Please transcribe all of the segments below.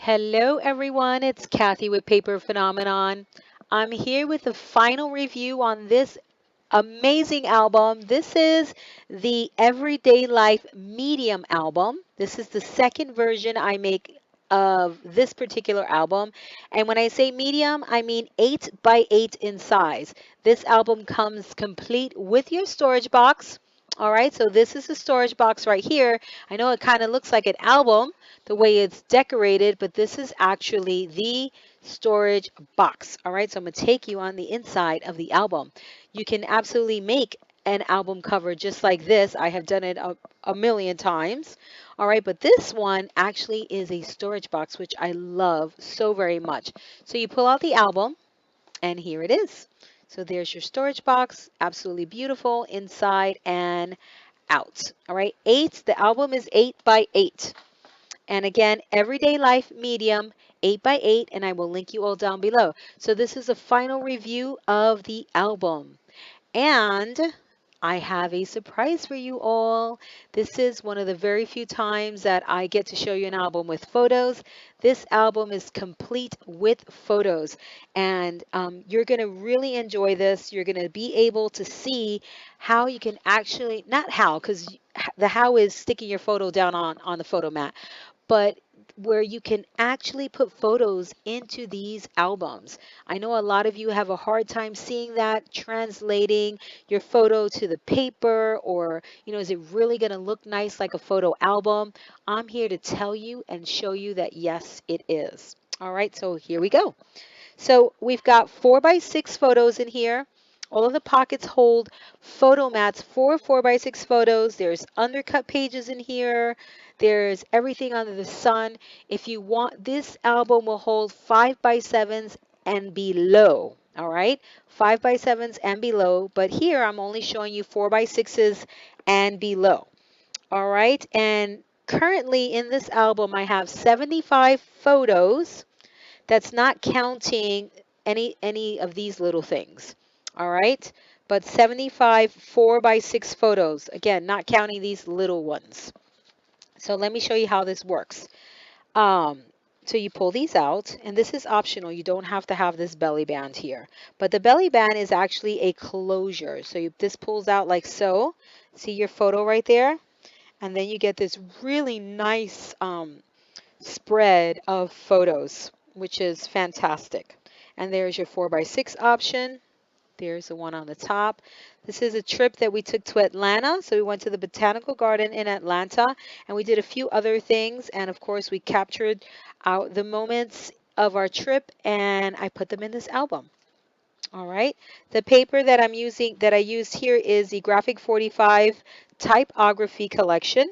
Hello everyone, it's Kathy with Paper Phenomenon. I'm here with the final review on this amazing album. This is the Everyday Life Medium album. This is the second version I make of this particular album. And when I say medium, I mean 8 by 8 in size. This album comes complete with your storage box. All right, so this is the storage box right here. I know it kind of looks like an album the way it's decorated, but this is actually the storage box. All right, so I'm going to take you on the inside of the album. You can absolutely make an album cover just like this. I have done it a million times. All right, but this one actually is a storage box, which I love so very much. So you pull out the album, and here it is. So there's your storage box, absolutely beautiful inside and out. All right, the album is 8 by 8. And again, Everyday Life Medium, 8 by 8, and I will link you all down below. So this is a final review of the album. And I have a surprise for you all. This is one of the very few times that I get to show you an album with photos. This album is complete with photos, and you're going to really enjoy this. You're going to be able to see how you can actually, not how, because the how is sticking your photo down on the photo mat, but where you can actually put photos into these albums. I know a lot of you have a hard time seeing that, translating your photo to the paper, or, is it really going to look nice like a photo album? I'm here to tell you and show you that yes, it is. All right, so here we go. So we've got 4 by 6 photos in here. All of the pockets hold photo mats for 4 by 6 photos. There's undercut pages in here. There's everything under the sun. If you want, this album will hold 5 by 7s and below. All right, 5 by 7s and below. But here I'm only showing you 4 by 6s and below. All right, and currently in this album I have 75 photos. That's not counting any of these little things. All right. But 75 4 by 6 photos. Again, not counting these little ones. So let me show you how this works. Um, so you pull these out, and this is optional. You don't have to have this belly band here. But the belly band is actually a closure. So this pulls out like so. See your photo right there? And then you get this really nice spread of photos, which is fantastic. And there's your 4 by 6 option. There's the one on the top. This is a trip that we took to Atlanta. So we went to the Botanical Garden in Atlanta, and we did a few other things. And of course, we captured out the moments of our trip, and I put them in this album. All right. The paper that I used here is the Graphic 45 Typography collection.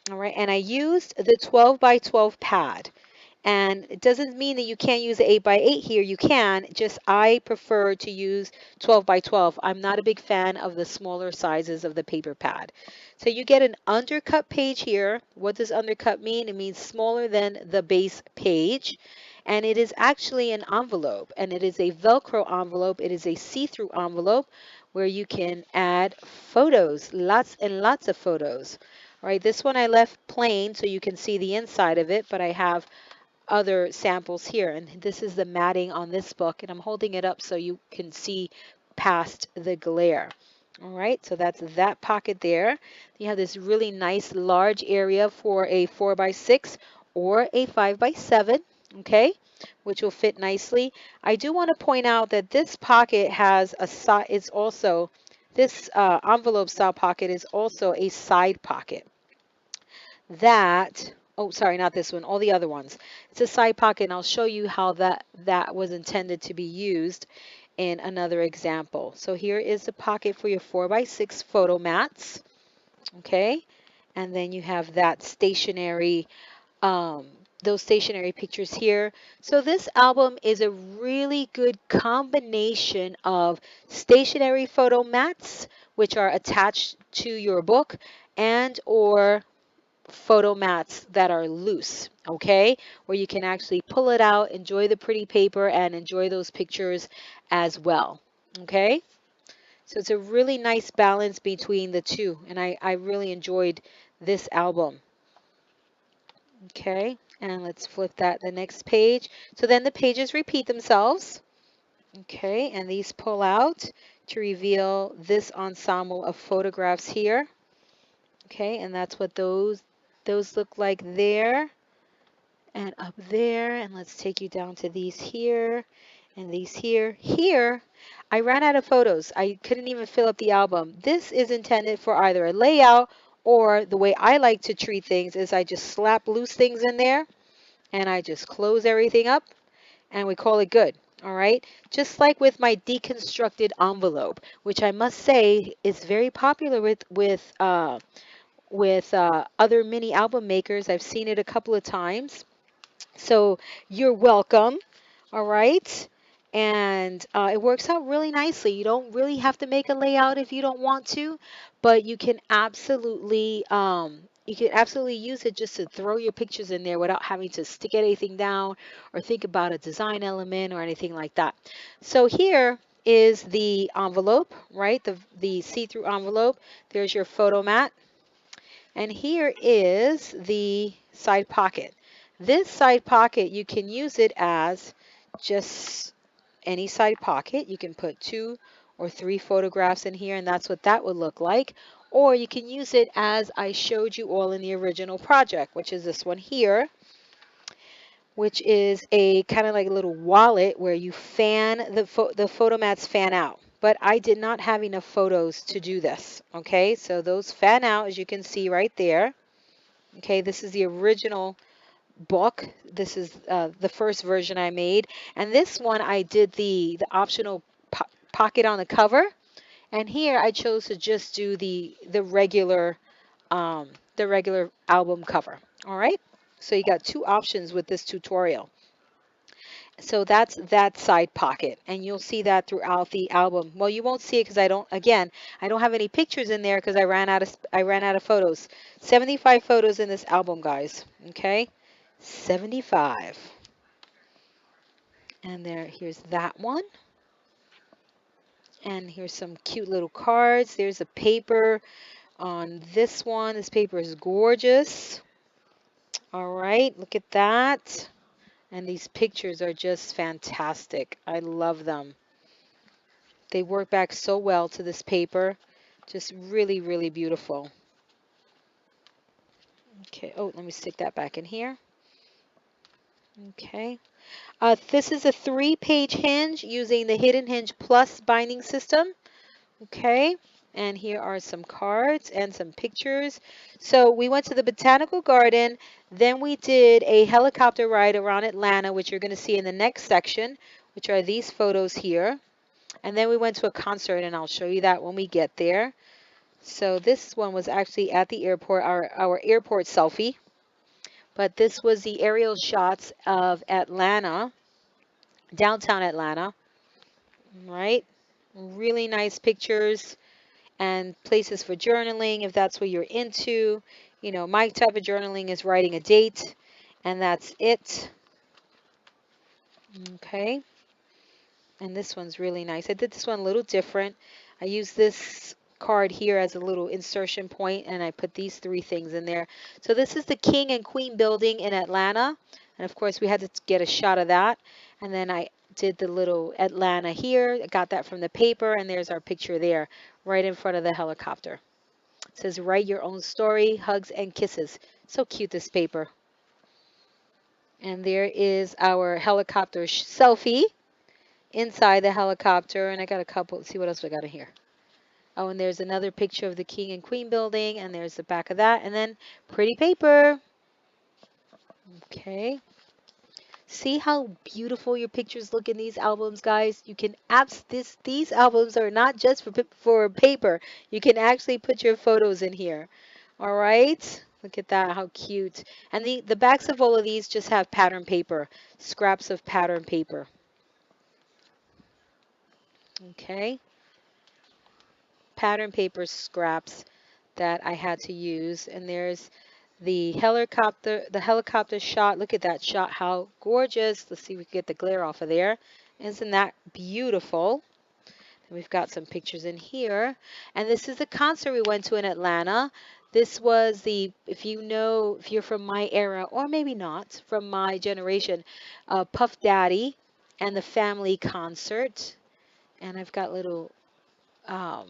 All right, and I used the 12 by 12 pad. And it doesn't mean that you can't use the 8 by 8 here. You can, just I prefer to use 12 by 12. I'm not a big fan of the smaller sizes of the paper pad. So you get an undercut page here. What does undercut mean? It means smaller than the base page. And it is actually an envelope, and it is a Velcro envelope. It is a see-through envelope where you can add photos, lots and lots of photos. All right, this one I left plain so you can see the inside of it, but I have other samples here. And this is the matting on this book, and I'm holding it up so you can see past the glare. All right, so that's that pocket there. You have this really nice large area for a 4 by 6 or a 5 by 7, okay, which will fit nicely. I do want to point out that this pocket has a side, it's also, this envelope style pocket is also a side pocket. Oh, sorry, not this one, all the other ones. It's a side pocket, and I'll show you how that was intended to be used in another example. So here is the pocket for your 4 by 6 photo mats, okay? And then you have that stationary, those stationary pictures here. So this album is a really good combination of stationary photo mats, which are attached to your book, and or photo mats that are loose, okay, where you can actually pull it out, enjoy the pretty paper, and enjoy those pictures as well, okay. So it's a really nice balance between the two, and I really enjoyed this album. Okay, and let's flip that the next page. So then the pages repeat themselves. Okay, and these pull out to reveal this ensemble of photographs here. Okay, and that's what those look like there and up there. And let's take you down to these here and these here. Here, I ran out of photos. I couldn't even fill up the album. This is intended for either a layout or the way I like to treat things is I just slap loose things in there and I just close everything up and we call it good. All right. Just like with my deconstructed envelope, which I must say is very popular with other mini album makers. I've seen it a couple of times. So you're welcome. All right. And it works out really nicely. You don't really have to make a layout if you don't want to, but you can absolutely use it just to throw your pictures in there without having to stick anything down or think about a design element or anything like that. So here is the envelope, right? The see-through envelope. There's your photo mat. And here is the side pocket. This side pocket, you can use it as just any side pocket. You can put 2 or 3 photographs in here, and that's what that would look like. Or you can use it as I showed you all in the original project, which is this one here, which is a kind of like a little wallet where you fan the photo mats fan out. But I did not have enough photos to do this. Okay, so those fan out, as you can see right there. Okay, this is the original book. This is the first version I made. And this one I did the optional pocket on the cover. And here I chose to just do um, the regular album cover. All right. So you got 2 options with this tutorial. So that's that side pocket, and you'll see that throughout the album. Well, you won't see it because I don't have any pictures in there because I ran out of photos. 75 photos in this album, guys. Okay, 75. And here's that one. And here's some cute little cards. There's a paper on this one. This paper is gorgeous. All right, look at that. And these pictures are just fantastic. I love them. They work back so well to this paper. Just really, really beautiful. Okay, oh, let me stick that back in here. Okay. This is a 3-page hinge using the Hidden Hinge Plus binding system. Okay. And here are some cards and some pictures. So we went to the botanical garden. Then we did a helicopter ride around Atlanta, which you're going to see in the next section, which are these photos here. And then we went to a concert, and I'll show you that when we get there. So this one was actually at the airport, our airport selfie. But this was the aerial shots of Atlanta, downtown Atlanta, right? Really nice pictures and places for journaling if that's what you're into. You know, my type of journaling is writing a date, and that's it. Okay. And this one's really nice. I did this one a little different. I used this card here as a little insertion point, and I put these 3 things in there. So this is the King and Queen building in Atlanta. And of course, we had to get a shot of that. And then I did the little Atlanta here. I got that from the paper, and there's our picture there, right in front of the helicopter. It says, write your own story, hugs and kisses. So cute, this paper. And there is our helicopter selfie inside the helicopter, and I got a couple. Let's see what else we got in here. Oh, and there's another picture of the King and Queen building, and there's the back of that, and then pretty paper. Okay. See how beautiful your pictures look in these albums, guys? You can these albums are not just for paper. You can actually put your photos in here. All right. Look at that, how cute. And the backs of all of these just have pattern paper, scraps of pattern paper. Okay. Pattern paper scraps that I had to use. And there's the helicopter shot. Look at that shot, how gorgeous. Let's see if we can get the glare off of there. Isn't that beautiful? And we've got some pictures in here. And this is the concert we went to in Atlanta. This was the, if you know, if you're from my era, or maybe not, from my generation, Puff Daddy and the Family Concert. And I've got little um,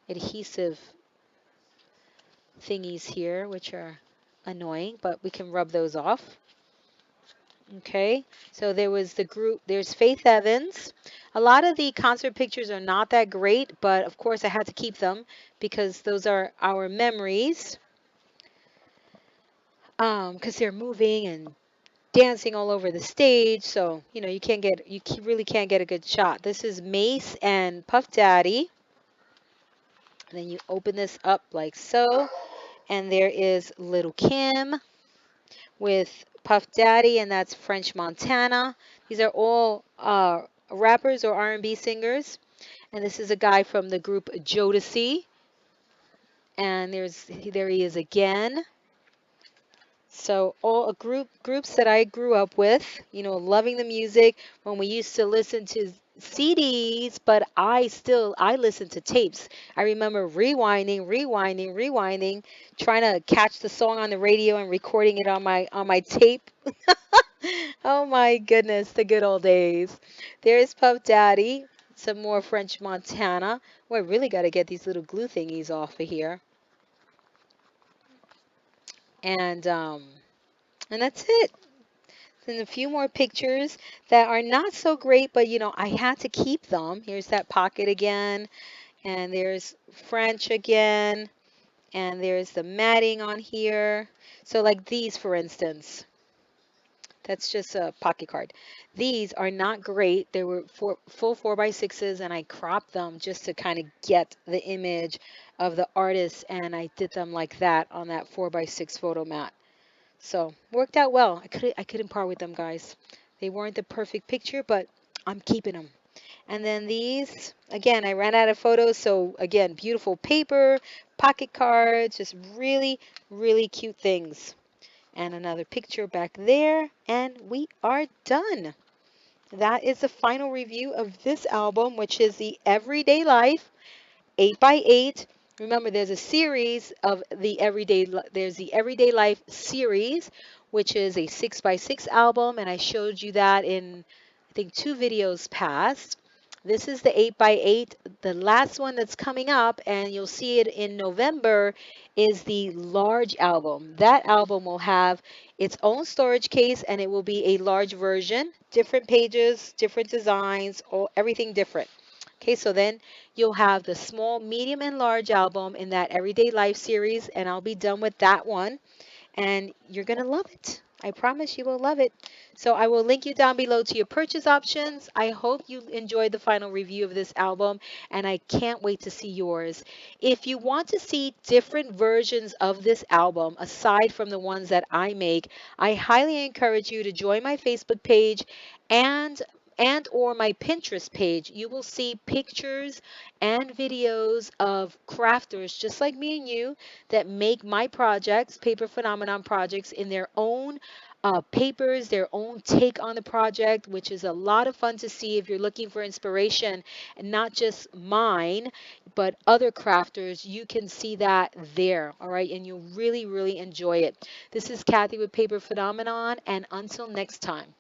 adhesive thingies here, which are annoying, but we can rub those off. Okay, so there was the group, there's Faith Evans. A lot of the concert pictures are not that great, but of course I had to keep them because those are our memories. Because they're moving and dancing all over the stage, so you can't get, really can't get a good shot. This is Mace and Puff Daddy. And then you open this up like so, and there is Little Kim with Puff Daddy, and that's French Montana. These are all rappers or R&B singers. And this is a guy from the group Jodeci. And there he is again. So all groups that I grew up with, loving the music when we used to listen to CDs, but I listened to tapes. I remember rewinding, trying to catch the song on the radio and recording it on my tape. Oh my goodness, the good old days. There's Puff Daddy, some more French Montana. Oh, I really got to get these little glue thingies off of here. And that's it. Then a few more pictures that are not so great, but I had to keep them. Here's that pocket again, and there's French again, and there's the matting on here. So like these, for instance, that's just a pocket card. These are not great. They were full 4x6s, and I cropped them just to kind of get the image of the artist, and I did them like that on that 4x6 photo mat. So worked out well. I couldn't part with them, guys. They weren't the perfect picture, but I'm keeping them. And then these, again, I ran out of photos. So again, beautiful paper, pocket cards, just really, really cute things. And another picture back there, and we are done. That is the final review of this album, which is the Everyday Life 8 by 8. Remember, there's a series of there's the Everyday Life series, which is a 6 by 6 album, and I showed you that in, I think, 2 videos past. This is the 8 by 8. The last one that's coming up, and you'll see it in November, is the large album. That album will have its own storage case, and it will be a large version, different pages, different designs, everything different. Okay, so then you'll have the small, medium, and large album in that Everyday Life series, and I'll be done with that one. And you're going to love it. I promise you will love it. So I will link you down below to your purchase options. I hope you enjoyed the final review of this album, and I can't wait to see yours. If you want to see different versions of this album, aside from the ones that I make, I highly encourage you to join my Facebook page and or my Pinterest page. You will see pictures and videos of crafters just like me and you that make my projects, Paper Phenomenon projects, in their own papers, their own take on the project, which is a lot of fun to see if you're looking for inspiration, and not just mine, but other crafters. You can see that there, all right, and you'll really, really enjoy it. This is Kathy with Paper Phenomenon, and until next time.